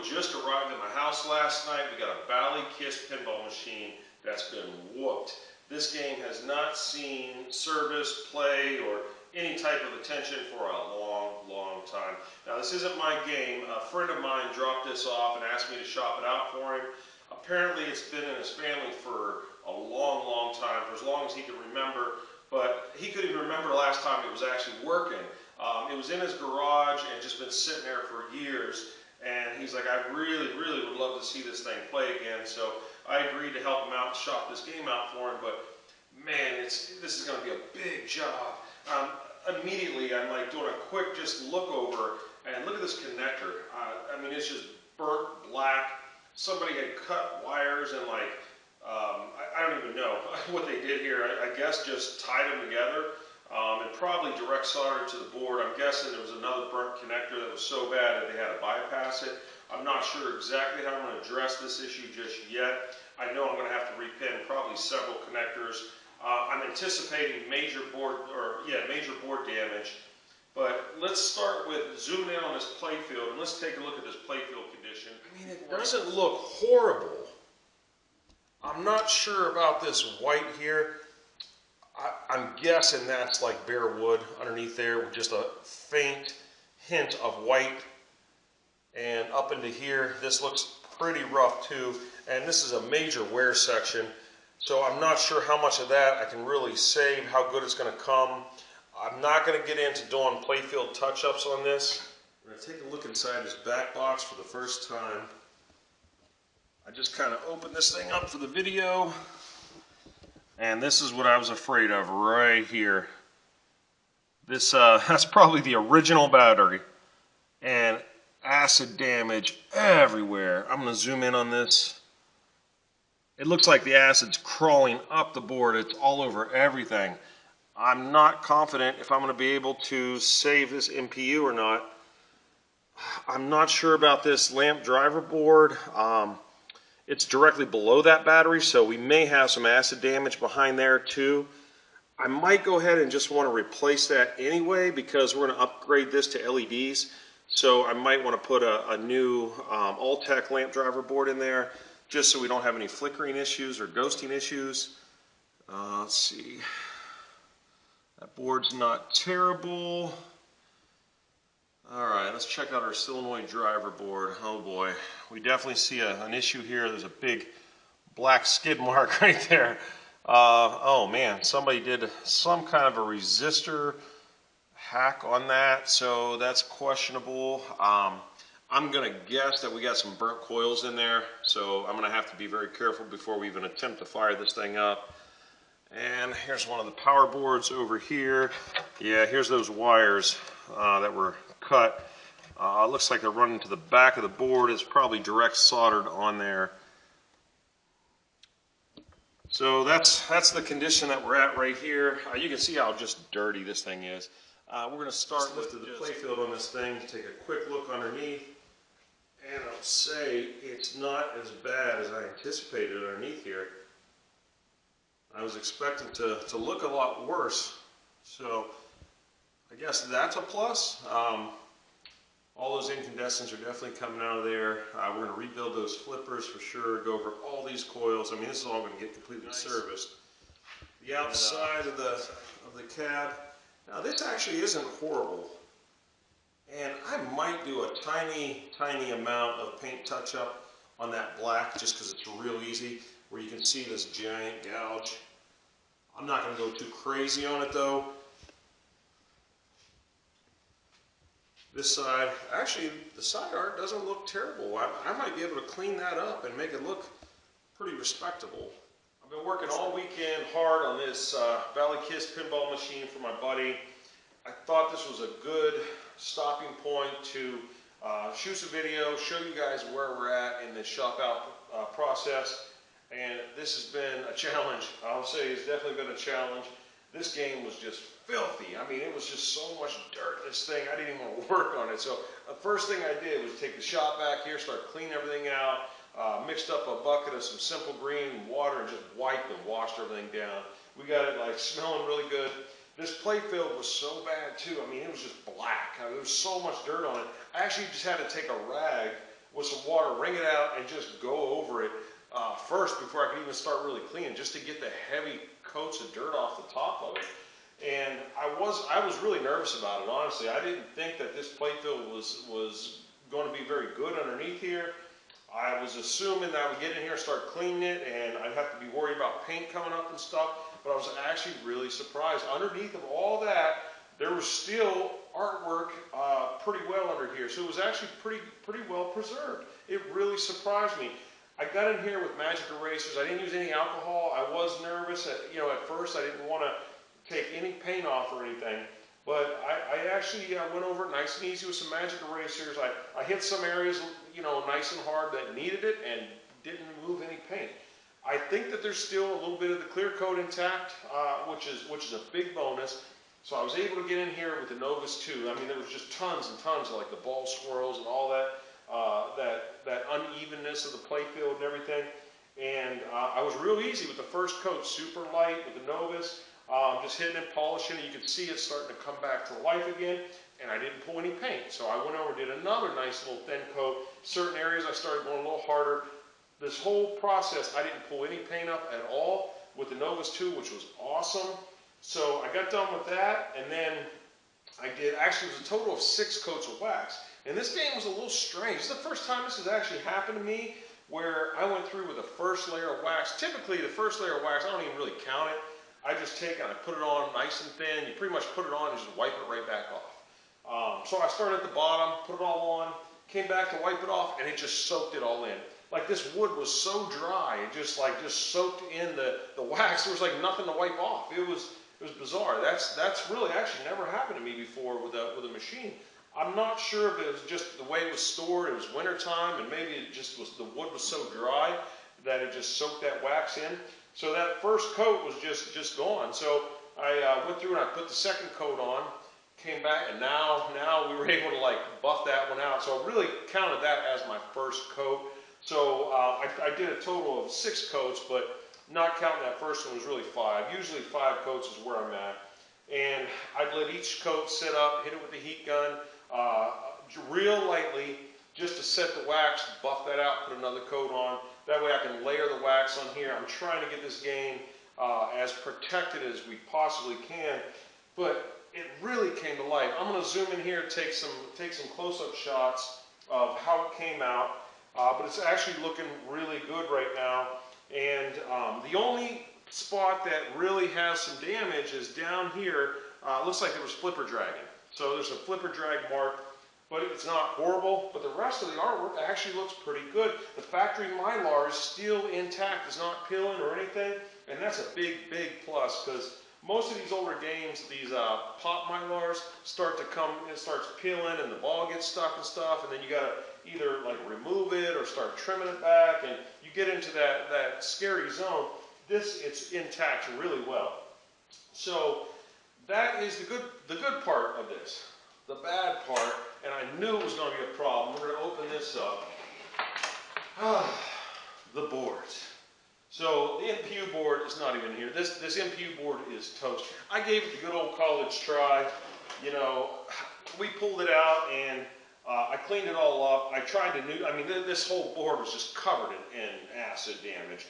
Playfield just arrived at my house last night. We got a Bally Kiss Pinball machine that's been whooped. This game has not seen service, play, or any type of attention for a long time. Now, this isn't my game. A friend of mine dropped this off and asked me to shop it out for him. Apparently, it's been in his family for a long time, for as long as he can remember, but he couldn't even remember last time it was actually working. It was in his garage and just been sitting there for years, and he's like, I really would love to see this thing play again, so I agreed to help him out and shop this game out for him, but man, this is going to be a big job. Immediately, I'm like doing a quick just look over, and look at this connector. I mean, it's just burnt black. Somebody had cut wires and like, I don't even know what they did here. I guess just tied them together and probably direct soldered to the board. I'm guessing there was another burnt connector that was so bad that they had to bypass it. I'm not sure exactly how I'm going to address this issue just yet. I know I'm going to have to repin probably several connectors. I'm anticipating major board damage. But let's start with zooming in on this playfield, and let's take a look at this playfield condition. I mean, it doesn't look horrible. I'm not sure about this white here. I'm guessing that's like bare wood underneath there with just a faint hint of white. And up into here, this looks pretty rough too. And this is a major wear section. So I'm not sure how much of that I can really save, how good it's going to come. I'm not going to get into doing playfield touch-ups on this. We're going to take a look inside this back box for the first time. I just kind of opened this thing up for the video. And this is what I was afraid of right here. This that's probably the original battery. And acid damage everywhere. I'm going to zoom in on this. It looks like the acid's crawling up the board. It's all over everything. I'm not confident if I'm going to be able to save this MPU or not. I'm not sure about this lamp driver board. It's directly below that battery, so we may have some acid damage behind there too. I might go ahead and just want to replace that anyway because we're going to upgrade this to LEDs. So I might want to put a new All-Tech lamp driver board in there just so we don't have any flickering issues or ghosting issues. Let's see. That board's not terrible. Alright, let's check out our solenoid driver board. Oh boy, we definitely see an issue here. There's a big black skid mark right there. Oh man, somebody did some kind of a resistor hack on that, so that's questionable. I'm going to guess that we got some burnt coils in there, so I'm going to have to be very careful before we even attempt to fire this thing up. And here's one of the power boards over here. Yeah, here's those wires that were cut. Looks like they're running to the back of the board. It's probably direct soldered on there. So that's the condition that we're at right here. You can see how just dirty this thing is. We're going to start with the playfield on this thing, take a quick look underneath. And I'll say it's not as bad as I anticipated underneath here. I was expecting to look a lot worse, so I guess that's a plus. All those incandescents are definitely coming out of there. We're going to rebuild those flippers for sure, go over all these coils. I mean, this is all going to get completely serviced. The outside of the cab. Now, this actually isn't horrible, and I might do a tiny amount of paint touch-up on that black just because it's real easy, where you can see this giant gouge. I'm not going to go too crazy on it though. This side, actually the side art doesn't look terrible. I might be able to clean that up and make it look pretty respectable. I've been working all weekend hard on this Bally Kiss Pinball machine for my buddy. I thought this was a good stopping point to shoot some video, show you guys where we're at in the shop out process. And this has been a challenge. I'll say it's definitely been a challenge. This game was just filthy. I mean, it was just so much dirt in this thing. I didn't even want to work on it. So the first thing I did was take the shop back here, start cleaning everything out, mixed up a bucket of some simple green water and just wiped and washed everything down. We got it like smelling really good. This playfield was so bad too. I mean, it was just black. I mean, there was so much dirt on it. I actually just had to take a rag with some water wring it out and just go over it first before I could even start really cleaning, just to get the heavy coats of dirt off the top of it. And I was really nervous about it, honestly. I didn't think that this Playfield was going to be very good underneath here. I was assuming that I would get in here and start cleaning it, and I'd have to be worried about paint coming up and stuff, but I was actually really surprised. Underneath of all that, there was still artwork pretty well under here, so it was actually pretty well preserved. It really surprised me. I got in here with magic erasers. I didn't use any alcohol. I was nervous. At first I didn't want to take any paint off or anything, but I actually went over it nice and easy with some magic erasers. I hit some areas, nice and hard that needed it and didn't remove any paint. I think that there's still a little bit of the clear coat intact, which is a big bonus. So I was able to get in here with the Novus 2. I mean, there was just tons and tons of like the ball swirls and all that, that unevenness of the playfield and everything. And I was real easy with the first coat, super light with the Novus. Just hitting it, polishing it. You could see it starting to come back to life again, and I didn't pull any paint. So I went over and did another nice little thin coat. Certain areas I started going a little harder. This whole process, I didn't pull any paint up at all with the Novus 2, which was awesome. So I got done with that, and then actually it was a total of 6 coats of wax. And this game was a little strange. This is the first time this has actually happened to me, where I went through with the first layer of wax. Typically, the first layer of wax, I don't even really count it. I just take it and I put it on nice and thin. You pretty much put it on and just wipe it right back off. So I started at the bottom, put it all on, came back to wipe it off, and it just soaked it all in. Like this wood was so dry, it just soaked in the wax. There was like nothing to wipe off. It was bizarre. That's really actually never happened to me before with a machine. I'm not sure if it was just the way it was stored. It was winter time, and maybe it just was the wood was so dry that it just soaked that wax in. So that first coat was just gone. So I went through and I put the second coat on, came back, and now we were able to like buff that one out. So I really counted that as my first coat. So I did a total of 6 coats, but not counting that first one was really 5. Usually 5 coats is where I'm at. And I'd let each coat sit up, hit it with the heat gun, real lightly, just to set the wax, buff that out, put another coat on. That way I can layer the wax on here. I'm trying to get this game as protected as we possibly can, but it really came to life. I'm going to zoom in here, take some close-up shots of how it came out, but it's actually looking really good right now. And the only spot that really has some damage is down here. Looks like there was flipper dragging. So there's a flipper drag mark, but it's not horrible. But the rest of the artwork actually looks pretty good. The factory Mylar is still intact. It's not peeling or anything. And that's a big plus, because most of these older games, these pop Mylars start to come, it starts peeling and the ball gets stuck and stuff, and then you got to either like remove it or start trimming it back, and you get into that scary zone. It's intact really well. So that is the good part of this. The bad part, and I knew it was going to be a problem. We're going to open this up. The boards. So the MPU board is not even here. This MPU board is toast. I gave it the good old college try. We pulled it out and I cleaned it all up. I tried to this whole board was just covered in acid damage.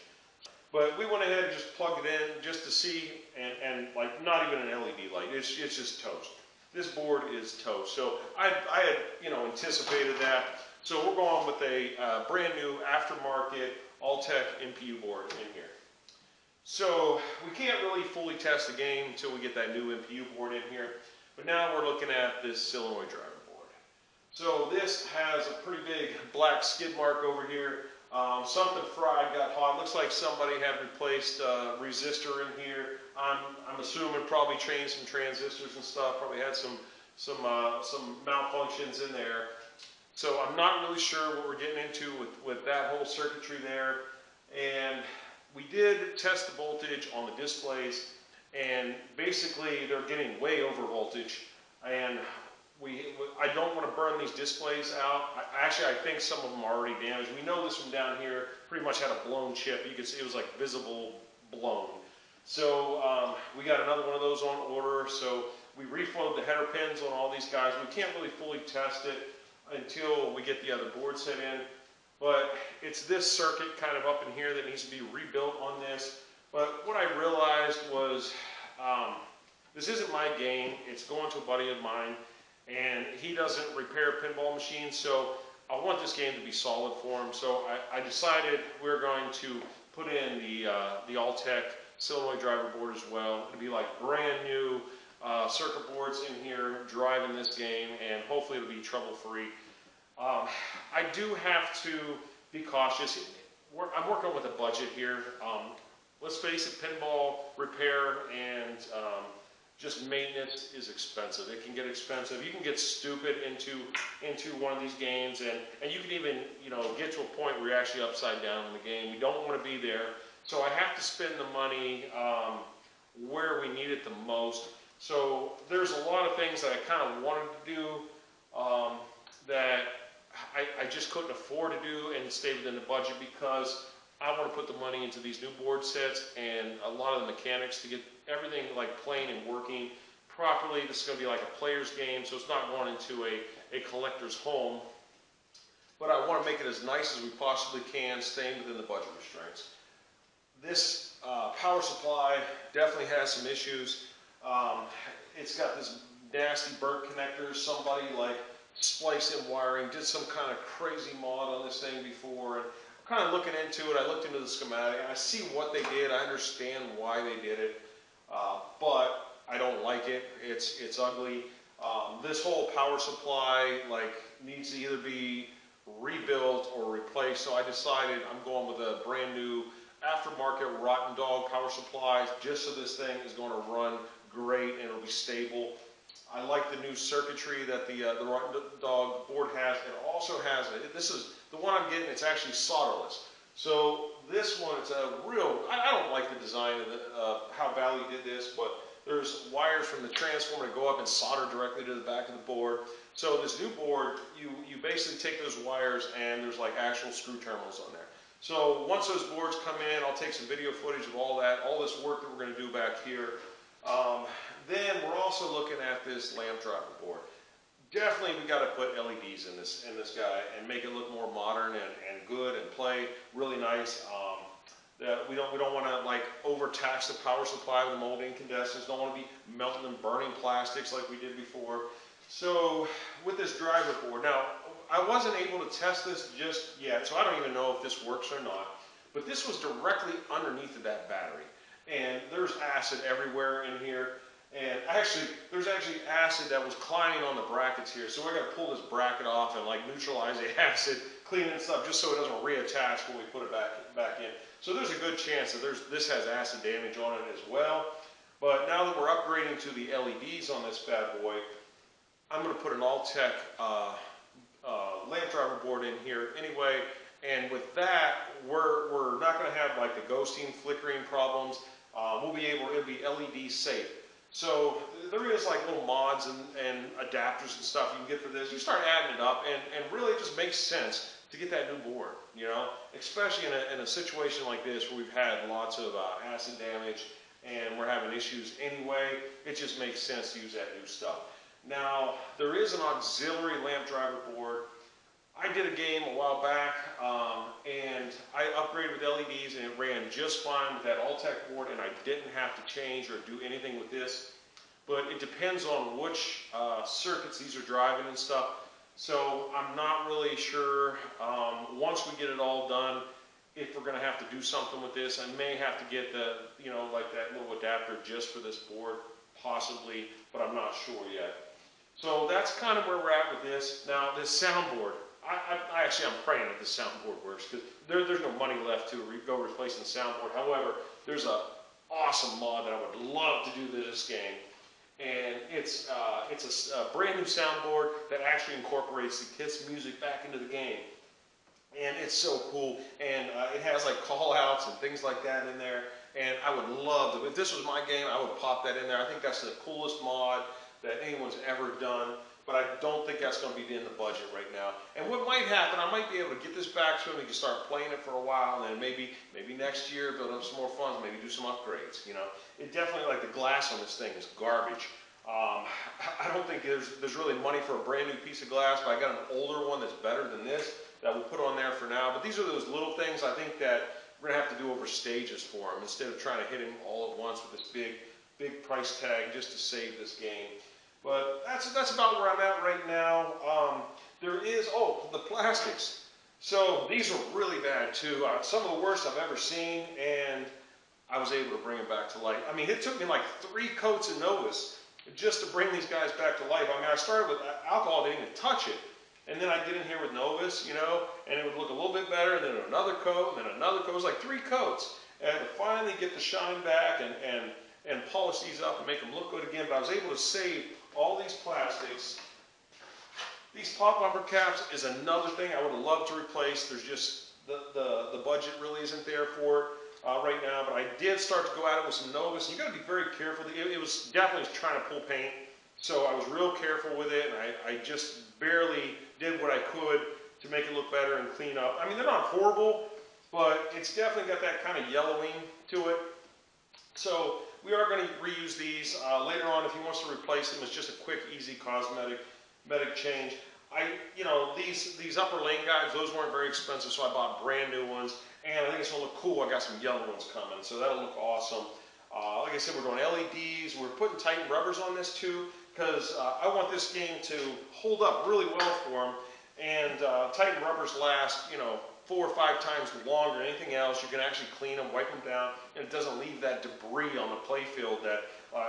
But we went ahead and just plugged it in just to see, and like not even an LED light. It's just toast. This board is toast. So I had anticipated that. So we're going with a brand new aftermarket All-Tech MPU board in here. So we can't really fully test the game until we get that new MPU board in here. But now we're looking at this solenoid driver board. So this has a pretty big black skid mark over here. Something fried, got hot. Looks like somebody had replaced a resistor in here. I'm assuming probably changed some transistors and stuff. Probably had some malfunctions in there. So I'm not really sure what we're getting into with that whole circuitry there. And we did test the voltage on the displays, and basically they're getting way over voltage. And I don't want to burn these displays out. Actually, I think some of them are already damaged. We know this one down here pretty much had a blown chip. You could see it was like visible blown. So we got another one of those on order. So we reflowed the header pins on all these guys. We can't really fully test it until we get the other board set in. But it's this circuit kind of up in here that needs to be rebuilt on this. But what I realized was this isn't my game. It's going to a buddy of mine, and he doesn't repair pinball machines, so I want this game to be solid for him. So I decided we're going to put in the All-Tech solenoid driver board as well. It'll be like brand new circuit boards in here driving this game, and hopefully it'll be trouble-free. I do have to be cautious. I'm working with a budget here. Let's face it, pinball repair and just maintenance is expensive. It can get expensive. You can get stupid into one of these games, and you can even get to a point where you're actually upside down in the game. We don't want to be there. So I have to spend the money where we need it the most. So there's a lot of things that I kind of wanted to do that I just couldn't afford to do and stay within the budget, because I want to put the money into these new board sets and a lot of the mechanics to get everything like playing and working properly. This is going to be like a player's game, so it's not going into a collector's home. But I want to make it as nice as we possibly can, staying within the budget restraints. This power supply definitely has some issues. It's got this nasty burnt connectors. Somebody like spliced in wiring, did some kind of crazy mod on this thing before, and I'm kind of looking into it. I looked into the schematic, and I see what they did. I understand why they did it, but I don't like it. It's ugly. This whole power supply needs to either be rebuilt or replaced. So I decided I'm going with a brand new aftermarket Rotten Dog power supply, just so this thing is going to run great and it'll be stable. I like the new circuitry that the Rotten Dog board has. It also has, this is the one I'm getting, it's actually solderless. So this one, it's a real, I don't like the design of how Bally did this, but there's wires from the transformer that go up and solder directly to the back of the board. So this new board, you basically take those wires and there's like actual screw terminals on there. So once those boards come in, I'll take some video footage of all this work that we're going to do back here. Then we're also looking at this lamp driver board. Definitely we got to put LEDs in this guy and make it look more modern and good and play really nice. We don't want to like overtax the power supply with mold incandescents. Don't want to be melting and burning plastics like we did before. So with this driver board, now I wasn't able to test this just yet, so I don't even know if this works or not. But this was directly underneath of that battery, and there's acid everywhere in here. And there's actually acid that was climbing on the brackets here, so we're going to pull this bracket off and like neutralize the acid, clean it up just so it doesn't reattach when we put it back in. So there's a good chance that this has acid damage on it as well. But now that we're upgrading to the LEDs on this bad boy, I'm going to put an All-Tech lamp driver board in here anyway. And with that, we're not going to have like the ghosting, flickering problems. It'll be LED safe. So there is like little mods and adapters and stuff you can get for this. You start adding it up, and really it just makes sense to get that new board, especially in a situation like this where we've had lots of acid damage and we're having issues anyway. It just makes sense to use that new stuff. Now, there is an auxiliary lamp driver board. I did a game a while back, and I upgraded with LEDs, and it ran just fine with that All-Tech board, and I didn't have to change or do anything with this. But it depends on which circuits these are driving and stuff. So I'm not really sure, once we get it all done, if we're going to have to do something with this. I may have to get like that little adapter just for this board, possibly, but I'm not sure yet. So that's kind of where we're at with this. Now, this soundboard. I'm praying that this soundboard works, because there's no money left to go replacing the soundboard. However, there's an awesome mod that I would love to do to this game, and it's a brand new soundboard that actually incorporates the Kiss music back into the game, and it's so cool. And it has like call outs and things like that in there, and I would love to. If this was my game, I would pop that in there. I think that's the coolest mod that anyone's ever done. But I don't think that's going to be in the budget right now. And what might happen, I might be able to get this back to him. He can start playing it for a while, and then maybe next year build up some more funds, maybe do some upgrades. It definitely, like the glass on this thing is garbage. I don't think there's really money for a brand new piece of glass, but I got an older one that's better than this. that we'll put on there for now. But these are those little things I think that we're going to have to do over stages for them instead of trying to hit him all at once with this big price tag just to save this game. But that's about where I'm at right now. There is, the plastics. So these are really bad too. Some of the worst I've ever seen, and I was able to bring them back to life. I mean, it took me like 3 coats of Novus just to bring these guys back to life. I mean, I started with alcohol, didn't even touch it. And then I'd get in here with Novus, you know, and it would look a little bit better, and then another coat, and then another coat. It was like 3 coats. And to finally get the shine back and polish these up and make them look good again. But I was able to save all these plastics. These pop bumper caps is another thing I would have loved to replace. There's just, the budget really isn't there for it right now. But I did start to go at it with some Novus. You got to be very careful. It was definitely trying to pull paint. So I was real careful with it, and I just barely did what I could to make it look better and clean up. I mean, they're not horrible, but it's definitely got that kind of yellowing to it. So we are going to reuse these later on. If he wants to replace them, it's just a quick, easy cosmetic change. These upper lane guides, those weren't very expensive, so I bought brand new ones. And I think it's going to look cool. I got some yellow ones coming, so that'll look awesome. Like I said, we're doing LEDs. We're putting Titan rubbers on this too, because I want this game to hold up really well for them. And Titan rubbers last, 4 or 5 times longer than anything else. You can actually clean them, wipe them down, and it doesn't leave that debris on the playfield that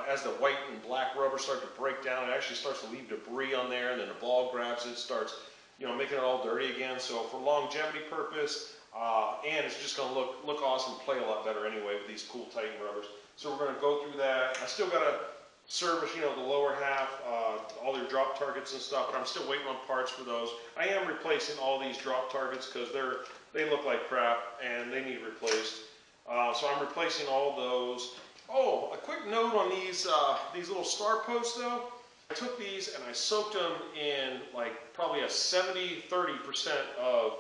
as the white and black rubber start to break down, it actually starts to leave debris on there, and then the ball grabs it, starts making it all dirty again. So for longevity purpose, and it's just going to look awesome, play a lot better anyway with these cool Titan rubbers. So we're going to go through that. I still got to service, the lower half, all their drop targets and stuff, but I'm still waiting on parts for those. I am replacing all these drop targets because they look like crap and they need replaced. So I'm replacing all those. Oh, a quick note on these little star posts though. I took these and I soaked them in like probably a 70-30% of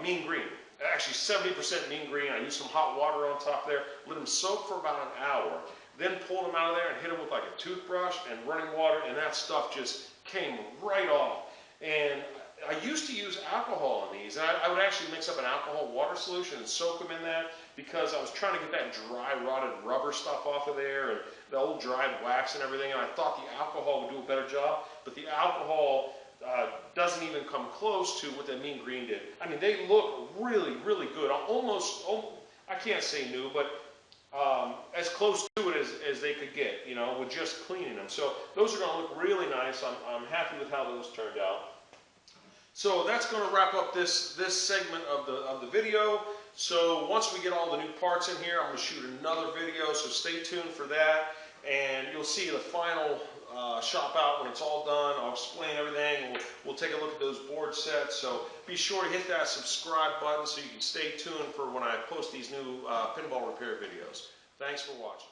mean green. Actually 70% mean green. I used some hot water on top there, let them soak for about an hour. Then pulled them out of there and hit them with like a toothbrush and running water, and that stuff just came right off. And I used to use alcohol in these, and I would actually mix up an alcohol water solution and soak them in that because I was trying to get that dry, rotted rubber stuff off of there and the old dried wax and everything, and I thought the alcohol would do a better job, but the alcohol doesn't even come close to what the mean green did. I mean, they look really, really good. Almost, I can't say new, but as close to it as they could get, with just cleaning them. So those are going to look really nice. I'm happy with how those turned out. So that's going to wrap up this segment of the video. So once we get all the new parts in here, I'm going to shoot another video. So stay tuned for that, and you'll see the final shop out when it's all done. I'll explain everything. We'll take a look at those board sets. So be sure to hit that subscribe button so you can stay tuned for when I post these new pinball repair videos. Thanks for watching.